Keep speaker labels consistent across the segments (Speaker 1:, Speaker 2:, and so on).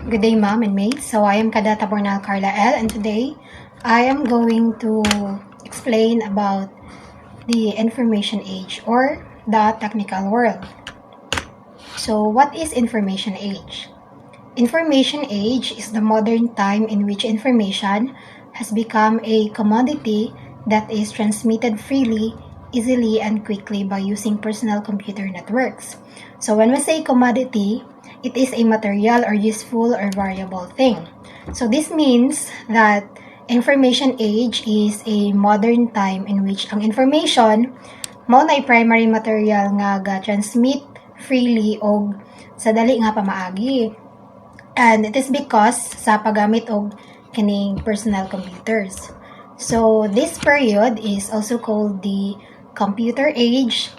Speaker 1: Good day, Mom and Mates. So I am Kadata Bornal Carla L, and today I am going to explain about the information age or the technical world. So what is information age? Information age is the modern time in which information has become a commodity that is transmitted freely, easily, and quickly by using personal computer networks. So when we say commodity, it is a material or useful or variable thing. So this means that information age is a modern time in which ang information mao na primary material nga ga-transmit freely o sa dali nga pamaagi. And it is because sa paggamit og kining personal computers. So this period is also called the computer age,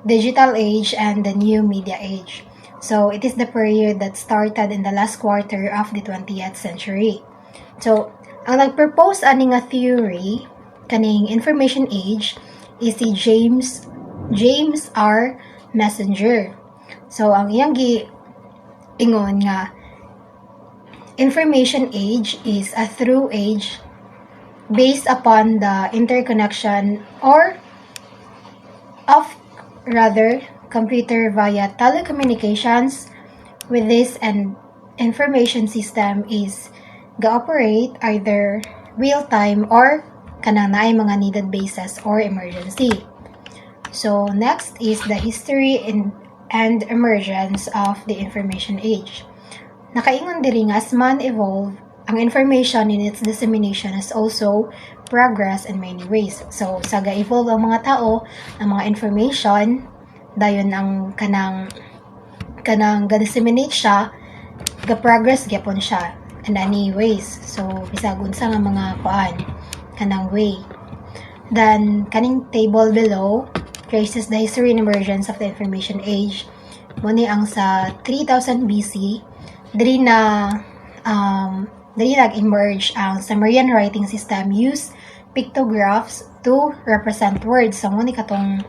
Speaker 1: digital age, and the new media age. So it is the period that started in the last quarter of the 20th century. So ang nagpropose ani nga theory kaning information age is si James R. Messenger. So ang iyang ingon nga information age is a through age based upon the interconnection computer via telecommunications with this and information system is ga-operate either real-time or kanang naay mga needed basis or emergency. So next is the history and emergence of the information age. Nakaingon diri nga as man evolve, ang information in its dissemination has also progress in many ways. So sa ga-evolve ang mga tao, ang mga information dayon ang kanang ga-disseminate siya, ga-progress gyapon siya in any ways. So bisag unsa nga mga kanang way. Then kaning table below traces the history and emergence of the information age. Muni ang sa 3000 BC diri nag-emerge ang Sumerian writing system used pictographs to represent words. So muni katong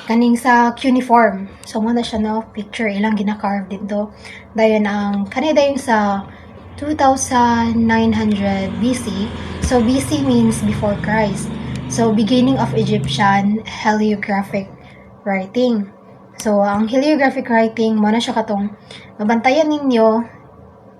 Speaker 1: kaning sa cuneiform. So muna siya no picture ilang gina-carve dito. Dayon ang dayon sa 2900 BC. So BC means before Christ. So beginning of Egyptian heliographic writing. So ang heliographic writing mo na siya katong mabantayan ninyo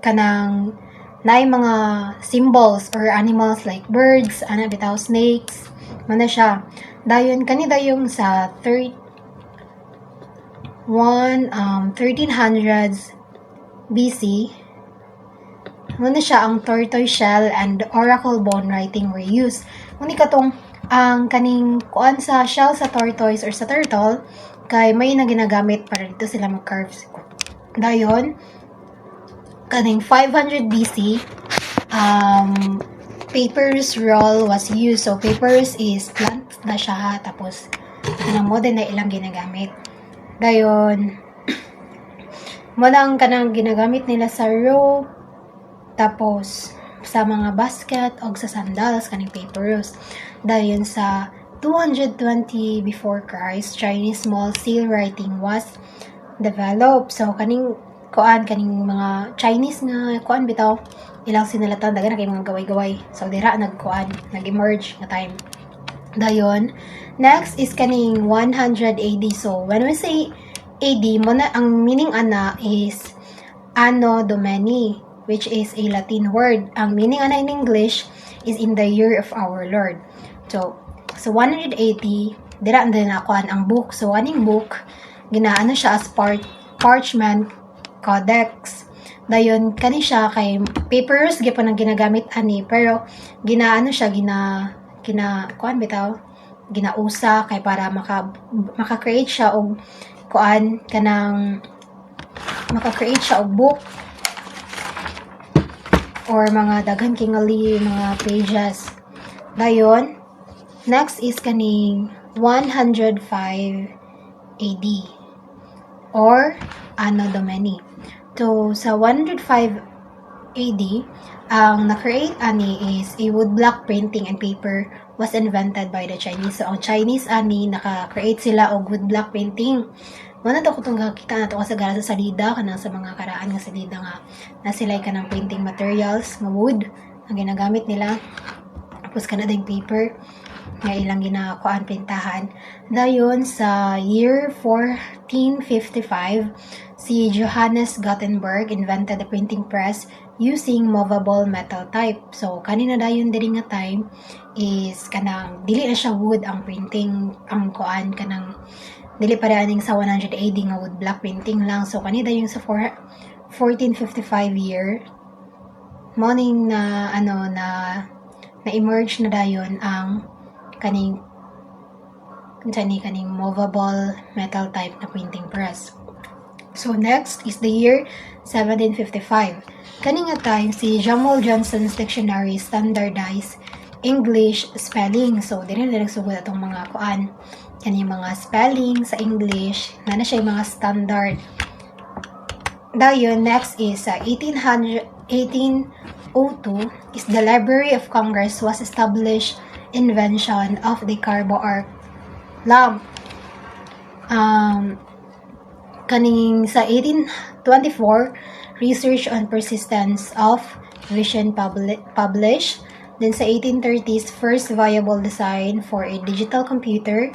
Speaker 1: kanang naay mga symbols or animals like birds, bitaw snakes, mo na siya. Dayon dayong sa 1300s BC mo na siya ang tortoise shell and oracle bone writing were used. Muni katong ang kaning kuan sa shell sa tortoise or sa turtle kay may na ginagamit para dito sila mag-carve. Dayon kaning 500 BC papyrus roll was used. So papyrus is plant na siya tapos modern na ilang ginagamit. Dayon mo lang kanang ginagamit nila sa rope tapos sa mga basket o sa sandals kaning papyrus. Dayon sa 220 before Christ, Chinese small seal writing was developed. So kaning mga Chinese nga bitaw ilang sinulatan dagan kay mga gaway-gaway. So dira nag-emerge nga time. Dayon next is kaning 100 AD. So when we say AD mo na ang meaning ana is Anno Domini, which is a Latin word. Ang meaning ana in English is in the year of our Lord. So 180 dira na ang book. So aning book ginaano siya as parchment codex. Dayon kani siya kay papyrus gyapon ang ginagamit ani pero ginaano siya ginausa kay para maka-create siya og maka-create siya og book or mga daghan kingali mga pages. Dayon next is kaning 105 AD or Anno Domini. So sa 105 AD, ang na-create ani is a woodblock printing and paper was invented by the Chinese. So ang Chinese ani naka-create sila og woodblock printing. Muna to kung kakita na to sa gara sa salida, kanang sa mga karaan nga salida nga nasilay ka ng painting materials, nga wood, ang ginagamit nila. Tapos ka na ding paper, nga ilang ginakuan pintahan. Dayon sa year 1455, si Johannes Gutenberg invented the printing press using movable metal type. So kanina dayon diri nga time is kanang dili na siya wood ang printing, ang kuan kanang dili pa rin sa 100 AD nga wood block printing lang. So kanina yung sa 1455 year morning na na-emerge na dayon ang kaning movable metal type na printing press. So next is the year 1755. Kani nga time si Jamal Johnson's dictionary standardized English spelling. So dili na nagsugod atong mga kuan kani mga spelling sa English na siya mga standard. Dayon next is 1802 is the Library of Congress was established, invention of the carbo arc lamp. Kaning sa 1824, research on persistence of vision published. Then sa 1830s, first viable design for a digital computer.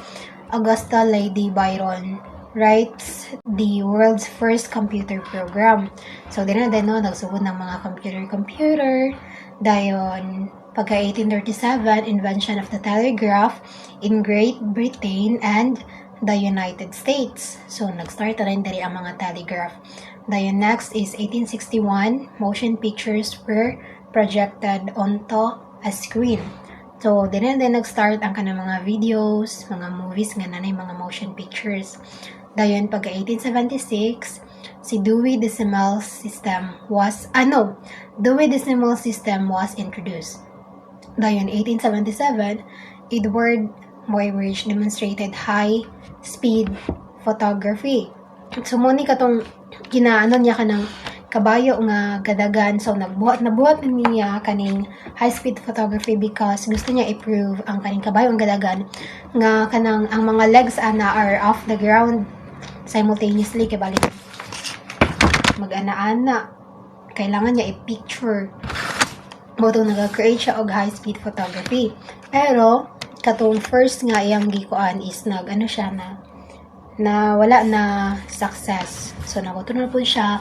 Speaker 1: Augusta Lady Byron writes the world's first computer program. So din no nagsugod ng mga computer. Dayon pagka 1837, invention of the telegraph in Great Britain and the United States. So nag-start na rin diri ang mga telegraph. Dayon next is 1861, motion pictures were projected onto a screen. So din nag-start ang kanang mga videos, mga movies nga nanay mga motion pictures. Dayon pagka 1876, si Dewey Decimal System was introduced. Dayon 1877, Edward Muybridge demonstrated high-speed photography. So mo ni katong ginaano niya kanang kabayo nga gadagan. So nabuhat niya kaning high-speed photography because gusto niya i-prove ang kaning kabayo ang gadagan nga kanang ang mga legs ana are off the ground simultaneously kay balik mag-ana-ana. Kailangan niya i-picture mo itong nag-create siya og high-speed photography. Pero katong first nga iyang gikuan is siya na wala na success. So nakutunan po siya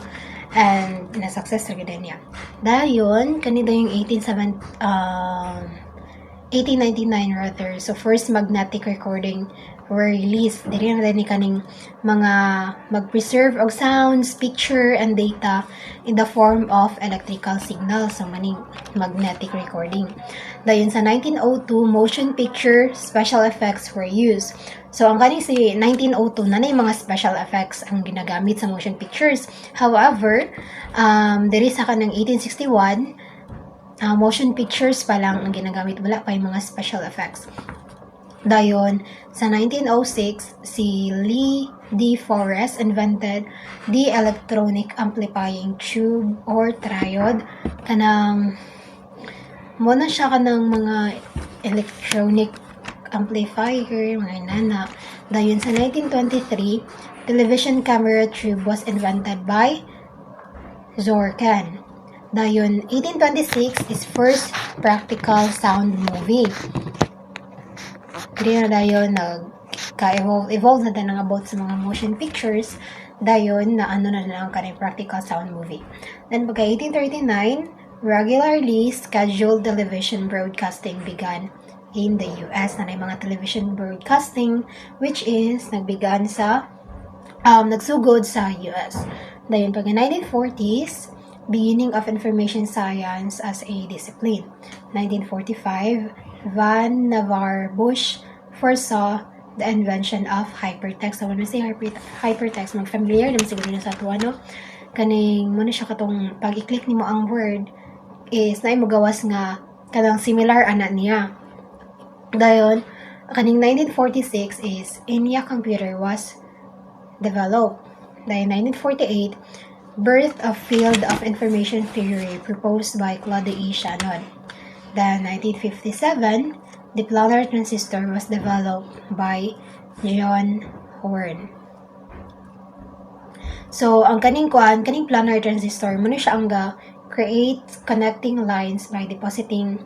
Speaker 1: and na success ra gid niya. Dayon kanida yung 1899 rather. So first magnetic recording were released. Diri na ni kaning mga mag-preserve og sounds, picture, and data in the form of electrical signals. So maning magnetic recording. Dayon sa 1902, motion picture special effects were used. So ang kaning si 1902 na mga special effects ang ginagamit sa motion pictures. However, diri sa kanang 1861, motion pictures pa lang ang ginagamit, wala pa yung mga special effects. Dayon, sa 1906, si Lee D. Forrest invented the electronic amplifying tube or triode. Kanang muna siya kanang mga electronic amplifier, mga nana. Dayon, sa 1923, television camera tube was invented by Zorkan. Dayon, 1826 is first practical sound movie. Kaya dayon evolve na din about sa mga motion pictures. Dayon na lang kanang practical sound movie. Then pagka 1839, regularly scheduled television broadcasting began in the US. Na mga television broadcasting which is nagbigan sa nagsugod sa US. Dayon pagka 1940s, beginning of information science as a discipline. 1945, Van Nevar Bush foresaw the invention of hypertext. So when we say hypertext, mag-familiar naman siguro na sa ito, kaning muna siya katong pag i-click nimo ang word is na magawas nga kanang similar ana niya. Dayon kaning 1946 is ENIAC computer was developed. Dayon 1948, birth of field of information theory proposed by Claude E. Shannon. Then 1957, the planar transistor was developed by John Horn. So, ang kaning planar transistor, muna siya ang create connecting lines by depositing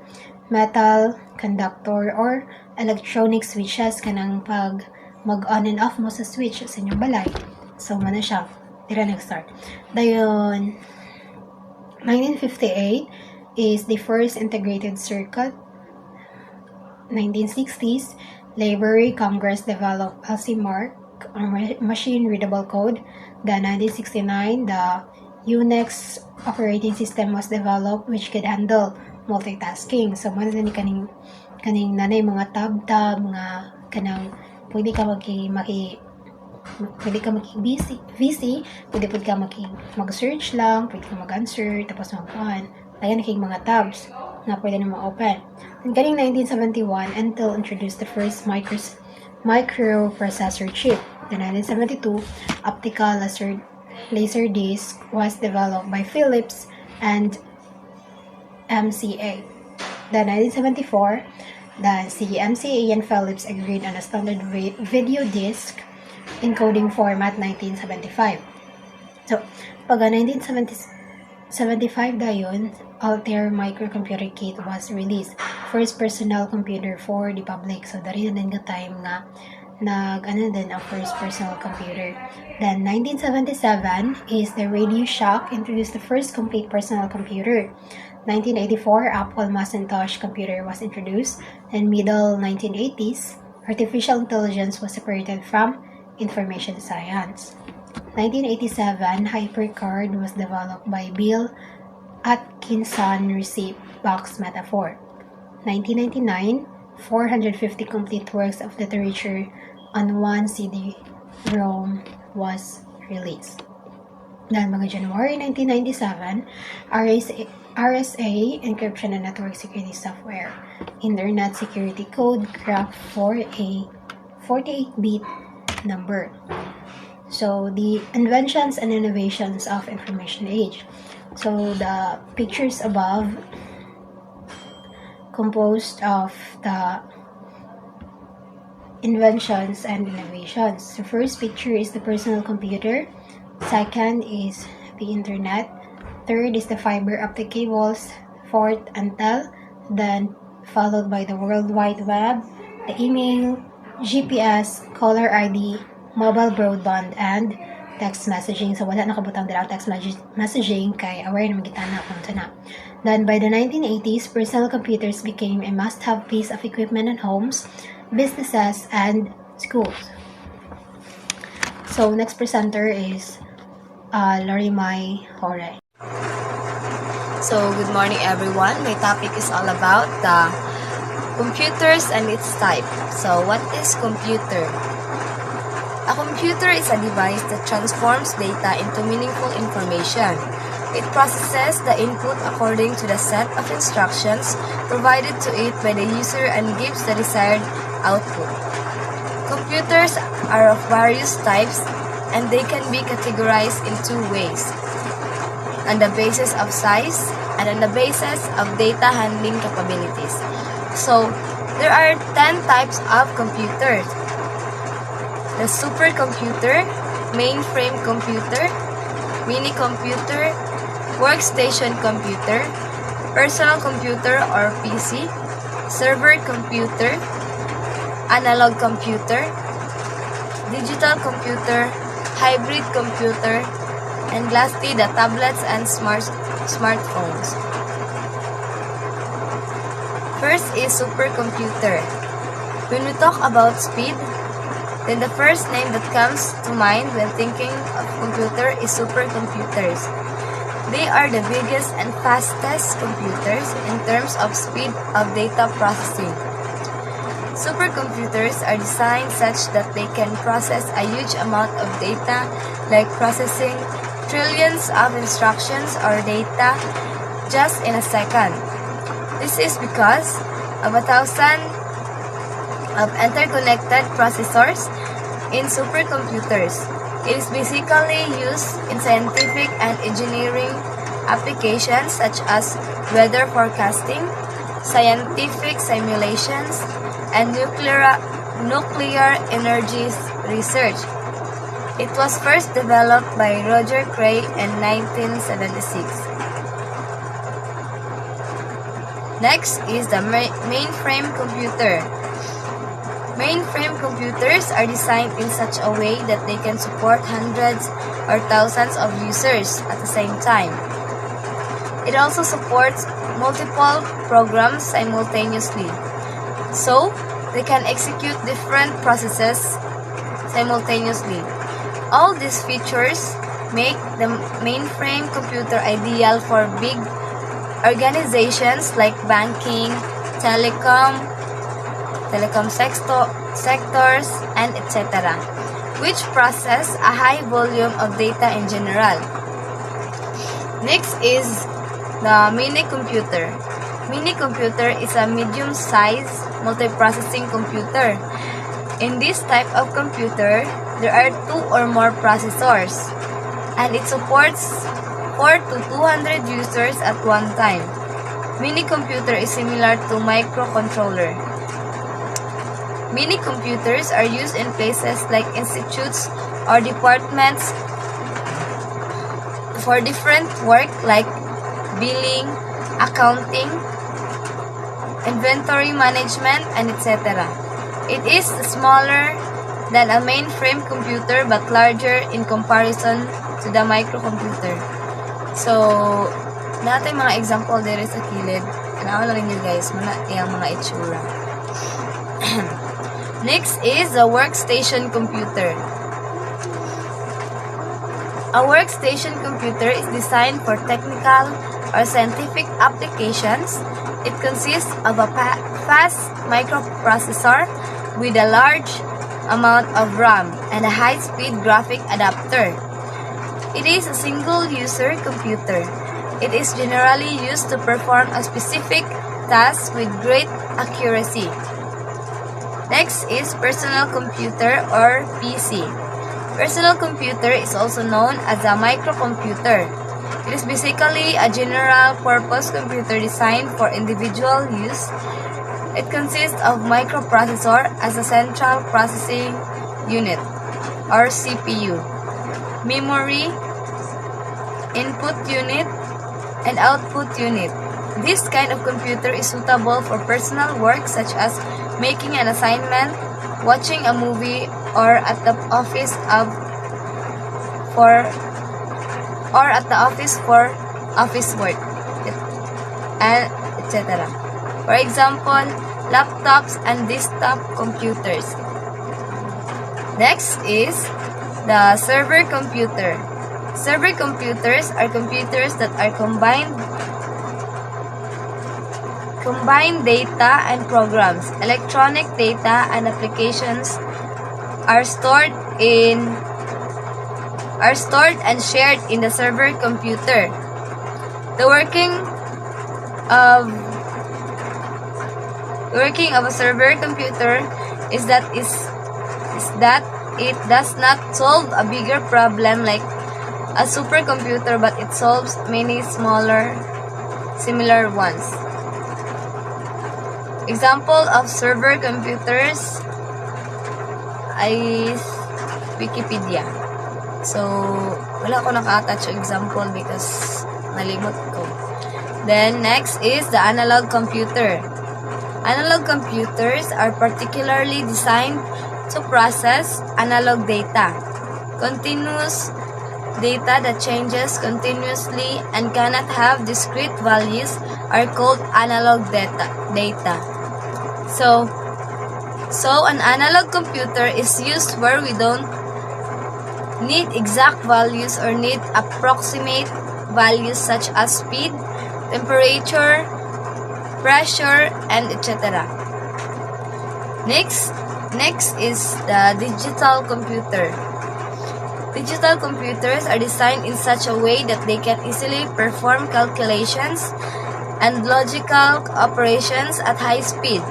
Speaker 1: metal, conductor, or electronic switches kanang pag mag-on and off mo sa switch sa inyong balay. So, muna siya. Tira nag-start. Dayon, 1958 is the first integrated circuit. 1960s, Library Congress developed LC-MARC, or Machine Readable Code. Then 1969, the Unix operating system was developed which could handle multitasking. So, mo na ni kaning nanay mga tab, mga kanang pwede ka busy, pwede ka mag-search lang, pwede ka mag-answer, tapos mag-on. Ayan kay mga tabs na pwede na ma-open. And kaning 1971, Intel introduced the first microprocessor chip. The 1972, optical laser disc was developed by Philips and MCA. The 1974, the MCA and Philips agreed on a standard video disc encoding format 1975. So, pag 1975 dayon, Altair Microcomputer Kit was released. First personal computer for the public. So, dari na din ka time nga din ang first personal computer. Then, 1977 is the Radio Shack introduced the first complete personal computer. 1984, Apple Macintosh computer was introduced. And middle 1980s, artificial intelligence was separated from information science. 1987, HyperCard was developed by Bill Atkinson receipt box metaphor. 1999, 450 complete works of literature on one CD-ROM was released. Then, mga January 1997, RSA, Encryption and Network Security Software, Internet Security Code cracked for a 48-bit number. So, the inventions and innovations of information age. So, the pictures above composed of the inventions and innovations. The first picture is the personal computer. Second is the internet. Third is the fiber optic cables. Fourth, Intel. Then followed by the World Wide Web, the email, GPS, caller ID, mobile broadband, and text messaging. So, wala nakabutang dila text messaging kay aware na magitana kung ito na. Then, by the 1980s, personal computers became a must-have piece of equipment in homes, businesses, and schools. So, next presenter is Lorimay Hore.
Speaker 2: So, good morning everyone. My topic is all about the computers and its type. So, what is computer? A computer is a device that transforms data into meaningful information. It processes the input according to the set of instructions provided to it by the user and gives the desired output. Computers are of various types and they can be categorized in two ways: on the basis of size and on the basis of data handling capabilities. So, there are 10 types of computers: the supercomputer, mainframe computer, mini computer, workstation computer, personal computer or PC, server computer, analog computer, digital computer, hybrid computer, and lastly, the tablets and smartphones. First is supercomputer. When we talk about speed, then the first name that comes to mind when thinking of computer is supercomputers. They are the biggest and fastest computers in terms of speed of data processing. Supercomputers are designed such that they can process a huge amount of data, like processing trillions of instructions or data just in a second. This is because of 1,000 of interconnected processors in supercomputers. It is basically used in scientific and engineering applications such as weather forecasting, scientific simulations, and nuclear energy research. It was first developed by Roger Cray in 1976. Next is the mainframe computer. Mainframe computers are designed in such a way that they can support hundreds or thousands of users at the same time. It also supports multiple programs simultaneously, so they can execute different processes simultaneously. All these features make the mainframe computer ideal for big organizations like banking, telecom sectors, and etc., which process a high volume of data in general. Next is the mini computer. Mini computer is a medium-sized multiprocessing computer. In this type of computer, there are 2 or more processors, and it supports 4 to 200 users at one time. Mini computer is similar to microcontroller. Mini computers are used in places like institutes or departments for different work like billing, accounting, inventory management, and etc. It is smaller than a mainframe computer but larger in comparison to the microcomputer. So, natin mga example dere sa kilid. Kanawa lang ninyo guys, yung mga itsura. Next is a workstation computer. A workstation computer is designed for technical or scientific applications. It consists of a fast microprocessor with a large amount of RAM and a high-speed graphic adapter. It is a single-user computer. It is generally used to perform a specific task with great accuracy. Next is personal computer or PC. Personal computer is also known as a microcomputer. It is basically a general-purpose computer designed for individual use. It consists of microprocessor as a central processing unit or CPU, memory, input unit, and output unit. This kind of computer is suitable for personal work such as making an assignment, watching a movie, or at the office for office work, and etc. For example, laptops and desktop computers. Next is the server computer. Server computers are computers that are combined data and programs. Electronic data and applications are stored and shared in the server computer. The working of a server computer is that it does not solve a bigger problem like a supercomputer, but it solves many smaller similar ones. Example of server computers is Wikipedia. So, wala ko naka-attach example because nalimot ko. Then, next is the analog computer. Analog computers are particularly designed to process analog data. Continuous data that changes continuously and cannot have discrete values are called analog data. So an analog computer is used where we don't need exact values or need approximate values such as speed, temperature, pressure, and etc. Next is the digital computer. Digital computers are designed in such a way that they can easily perform calculations and logical operations at high speed.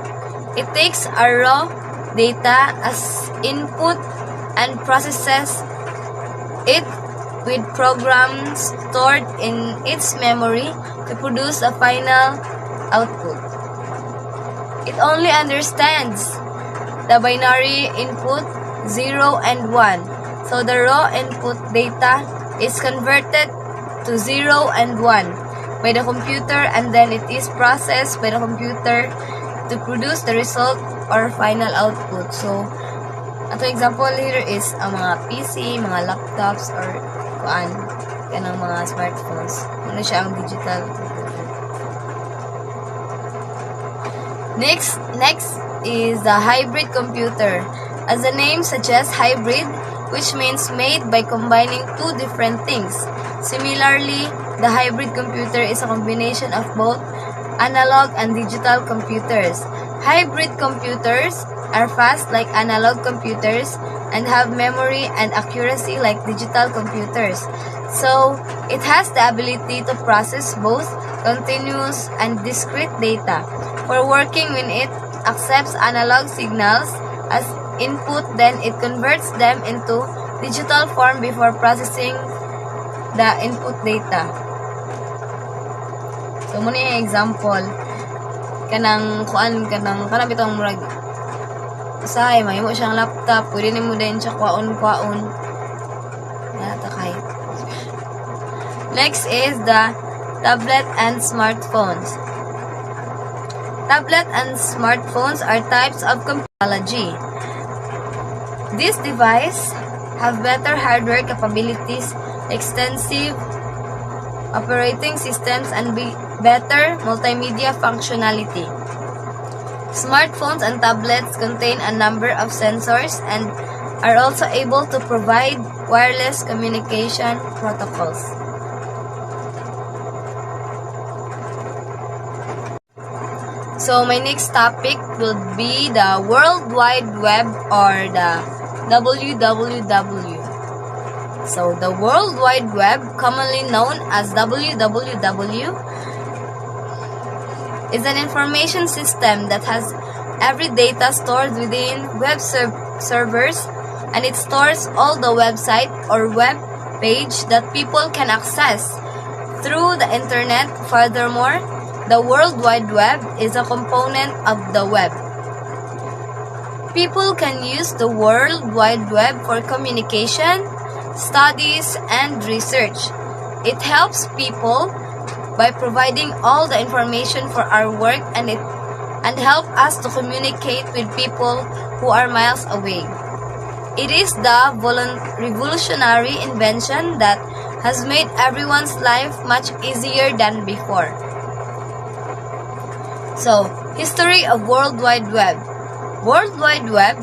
Speaker 2: It takes a raw data as input and processes it with programs stored in its memory to produce a final output. It only understands the binary input 0 and 1 So the raw input data is converted to 0 and 1 by the computer, and then it is processed by the computer to produce the result or final output. So, ato example here is ang mga PC, mga laptops, or kanang mga smartphones. Ano siya ang digital computer. Next is the hybrid computer. As the name suggests, hybrid, which means made by combining two different things. Similarly, the hybrid computer is a combination of both analog and digital computers. Hybrid computers are fast like analog computers and have memory and accuracy like digital computers. So, it has the ability to process both continuous and discrete data. For working when it accepts analog signals as input, then it converts them into digital form before processing the input data. So, muna yung example. Kanang bitong murag usahay, mahimo siyang laptop, pwede nimo din siya kwaon. Natakay. Next is the tablet and smartphones. Tablet and smartphones are types of technology. These devices have better hardware capabilities, extensive operating systems, and better multimedia functionality. Smartphones and tablets contain a number of sensors and are also able to provide wireless communication protocols. So my next topic will be the World Wide Web, or the WWW. So the World Wide Web, commonly known as WWW, is an information system that has every data stored within web servers, and it stores all the website or web page that people can access through the internet. Furthermore, the World Wide Web is a component of the web. People can use the World Wide Web for communication, studies, and research. It helps people by providing all the information for our work and help us to communicate with people who are miles away. It is the revolutionary invention that has made everyone's life much easier than before. So, history of World Wide Web. World Wide Web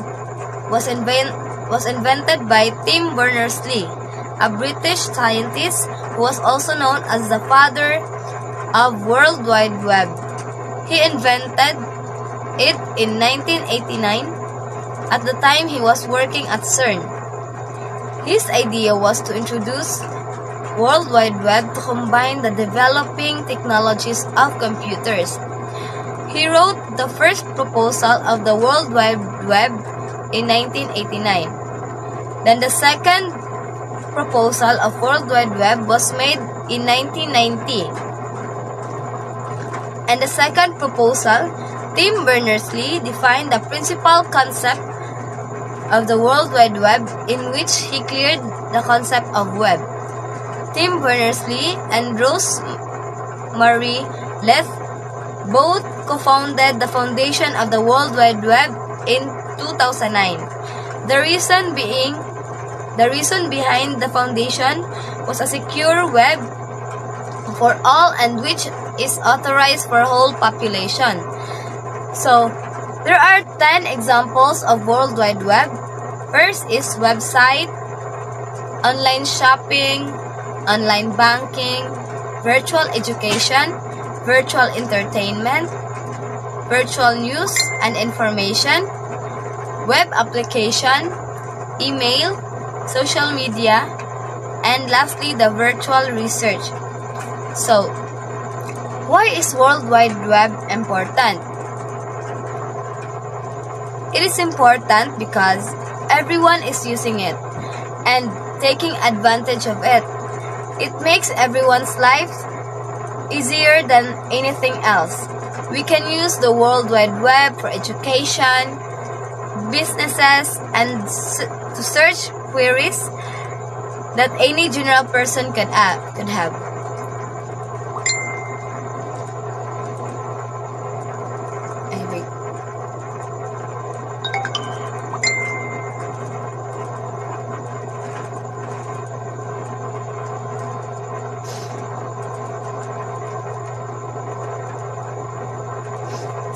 Speaker 2: was invented by Tim Berners-Lee, a British scientist who was also known as the father of World Wide Web. He invented it in 1989. At the time, he was working at CERN. His idea was to introduce World Wide Web to combine the developing technologies of computers. He wrote the first proposal of the World Wide Web in 1989. Then the second proposal of World Wide Web was made in 1990. And the second proposal, Tim Berners-Lee defined the principal concept of the World Wide Web, in which he cleared the concept of web. Tim Berners-Lee and Rosemary Leth both co-founded the foundation of the World Wide Web in 2009. The reason behind the foundation was a secure web for all, and which is authorized for whole population. So, there are 10 examples of World Wide Web. First is website, online shopping, online banking, virtual education, virtual entertainment, virtual news and information, web application, email, social media, and lastly, the virtual research. So, why is World Wide Web important? It is important because everyone is using it and taking advantage of it. It makes everyone's life easier than anything else. We can use the World Wide Web for education, businesses, and to search queries that any general person could have. Anyway.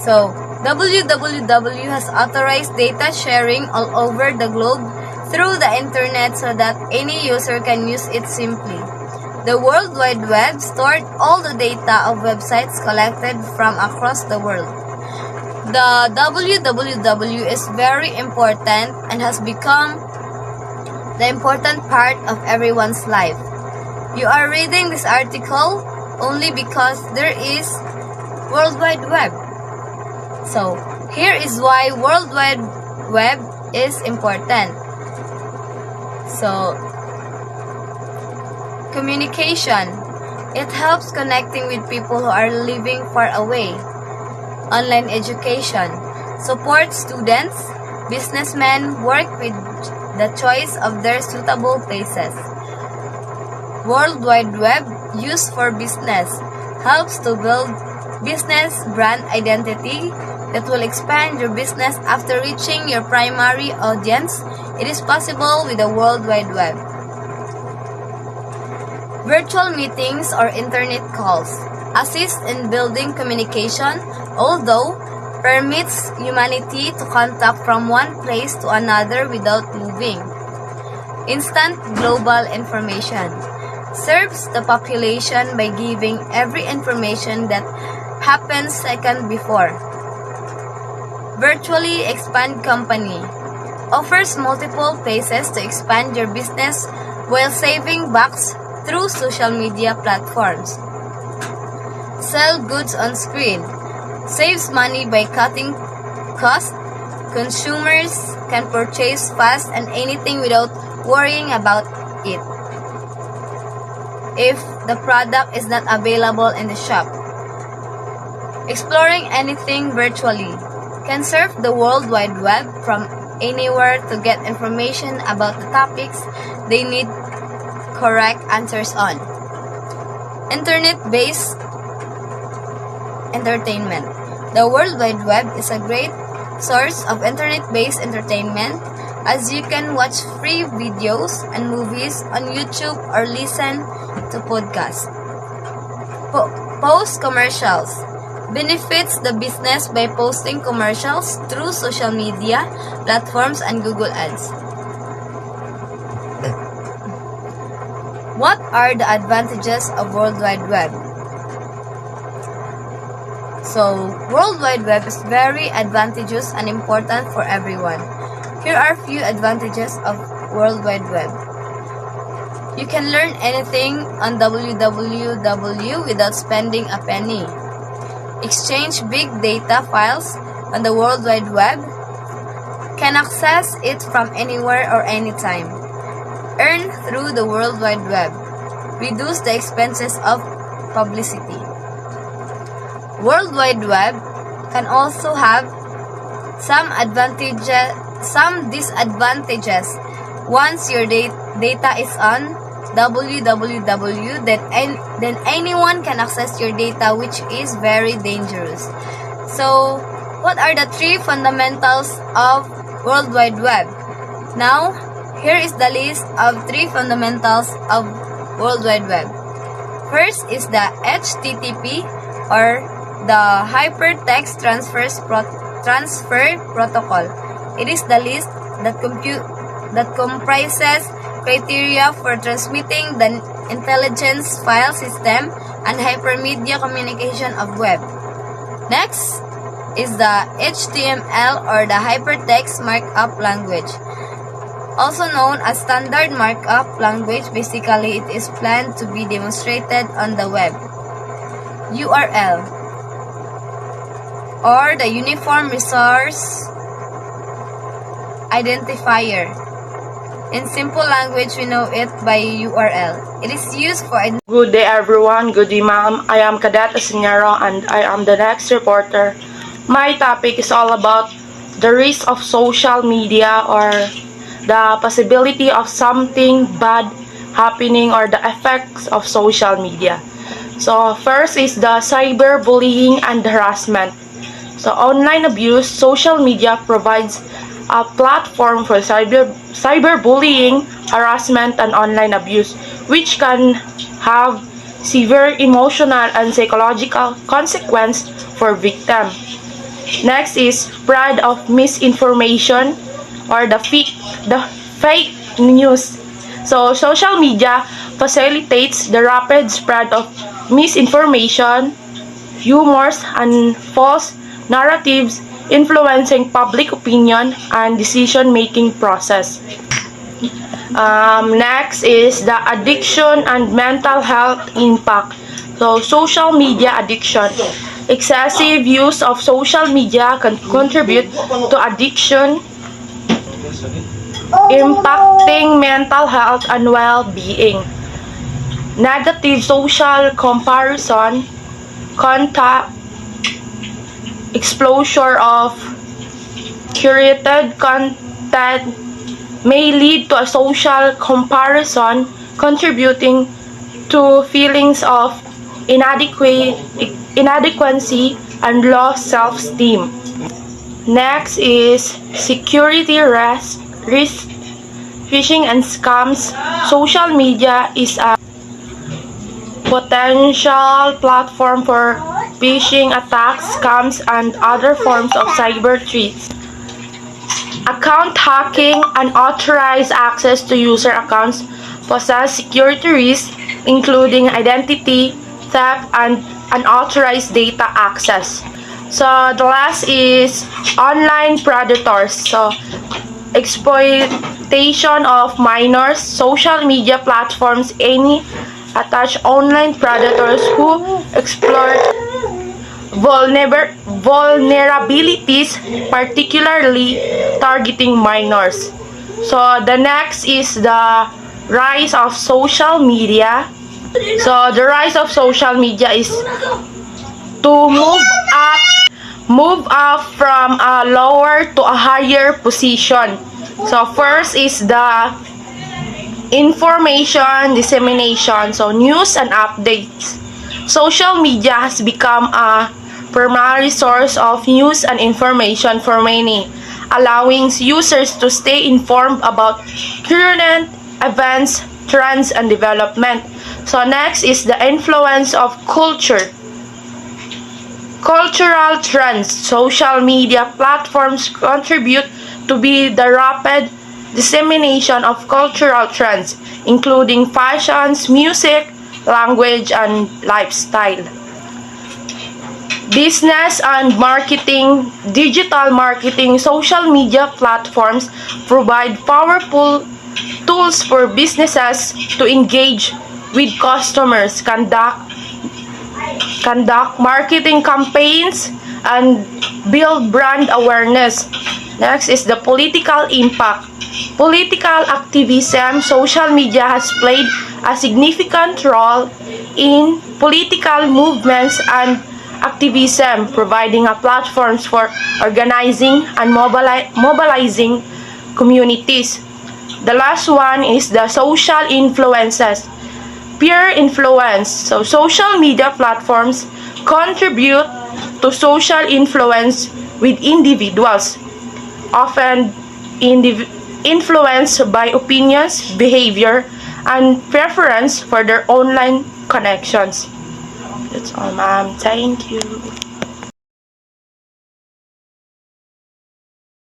Speaker 2: So, www has authorized data sharing all over the globe through the internet so that any user can use it simply. The World Wide Web stored all the data of websites collected from across the world. The www is very important and has become the important part of everyone's life. You are reading this article only because there is World Wide Web. So, here is why World Wide Web is important. So, communication. It helps connecting with people who are living far away. Online education. Supports students, businessmen work with the choice of their suitable places. World Wide Web used for business. Helps to build business brand identity that will expand your business after reaching your primary audience. It is possible with the World Wide Web. Virtual meetings or internet calls assist in building communication, although permits humanity to contact from one place to another without moving. Instant global information serves the population by giving every information that happened second before. Virtually expand company offers multiple places to expand your business while saving bucks through social media platforms. Sell goods on screen saves money by cutting costs. Consumers can purchase fast and anything without worrying about it if the product is not available in the shop. Exploring anything virtually can surf the World Wide Web from anywhere to get information about the topics they need correct answers on. Internet-based entertainment. The World Wide Web is a great source of internet-based entertainment as you can watch free videos and movies on YouTube or listen to podcasts. Post commercials. Benefits the business by posting commercials through social media platforms and Google Ads. What are the advantages of World Wide Web? So, World Wide Web is very advantageous and important for everyone. Here are few advantages of World Wide Web. You can learn anything on www without spending a penny. Exchange big data files on the World Wide Web. Can access it from anywhere or anytime. Earn through the World Wide Web. Reduce the expenses of publicity. World Wide Web can also have some disadvantages. Once your data is on www, then anyone can access your data, which is very dangerous. So, what are the three fundamentals of World Wide Web? Now, here is the list of three fundamentals of World Wide Web. First is the HTTP or the Hypertext Transfer Protocol. It is the list that comprises criteria for transmitting the intelligence file system and hypermedia communication of web. Next is the HTML or the Hypertext Markup Language. Also known as Standard Markup Language, basically it is planned to be demonstrated on the web. URL or the Uniform Resource Identifier. In simple language, we know it by URL. It is used for...
Speaker 3: Good day everyone, good day ma'am. I am Cadet Asignaro and I am the next reporter. My topic is all about the risk of social media or the possibility of something bad happening or the effects of social media. So first is the cyberbullying and harassment. So online abuse, social media provides a platform for cyberbullying, harassment, and online abuse, which can have severe emotional and psychological consequence for victim. Next is spread of misinformation or the fake news. So social media facilitates the rapid spread of misinformation, rumors, and false narratives influencing public opinion and decision-making process. Next is the addiction and mental health impact. So social media addiction. Excessive use of social media can contribute to addiction, impacting mental health and well-being. Negative social comparison, contact, exposure of curated content may lead to a social comparison, contributing to feelings of inadequacy and low self-esteem. Next is security risk, phishing and scams. Social media is a potential platform for phishing attacks, scams, and other forms of cyber threats. Account hacking, unauthorized access to user accounts possess security risks, including identity theft and unauthorized data access. So the last is online predators. So exploitation of minors, social media platforms attach online predators who exploit vulnerabilities, particularly targeting minors. So the next is the rise of social media. So the rise of social media is to move up from a lower to a higher position. So first is the information dissemination, so news and updates. Social media has become a primary source of news and information for many, allowing users to stay informed about current events, trends, and development. So next is the influence of cultural trends. Social media platforms contribute to the rapid dissemination of cultural trends, including fashions, music, language, and lifestyle. Business and marketing, digital marketing, social media platforms provide powerful tools for businesses to engage with customers, conduct marketing campaigns, and build brand awareness. Next is the political impact. Political activism, social media has played a significant role in political movements and activism, providing a platform for organizing and mobilizing communities. The last one is the social influences. Peer influence. So social media platforms contribute to social influence with individuals, often influenced by opinions, behavior, and preference for their online connections. That's all, ma'am. Thank you.